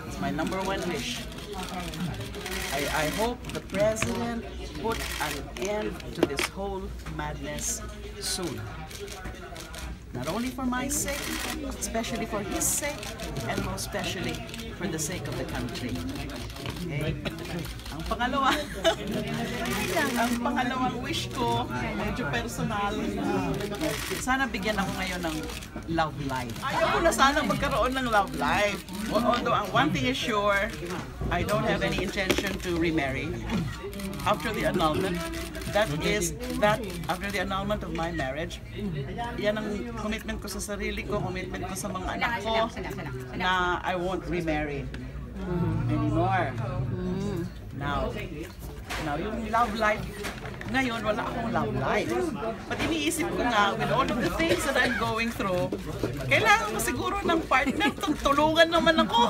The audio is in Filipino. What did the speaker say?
It's my number one wish. I hope the president put an end to this whole madness soon. Not only for my sake, especially for his sake, and most especially for the sake of the country. Okay? Ang pangalawang wish ko, medyo personal, sana bigyan ako ngayon ng love life. Ayaw ko na sana magkaroon ng love life. Although one thing is sure, I don't have any intention to remarry after the annulment. After the annulment of my marriage, yan ang commitment ko sa sarili ko, commitment ko sa mga anak ko, na I won't remarry anymore. Now, yung love life, ngayon wala akong love life. But iniisip ko nga, with all of the things that I'm going through, kailangan ko siguro ng partner, tulungan naman ako.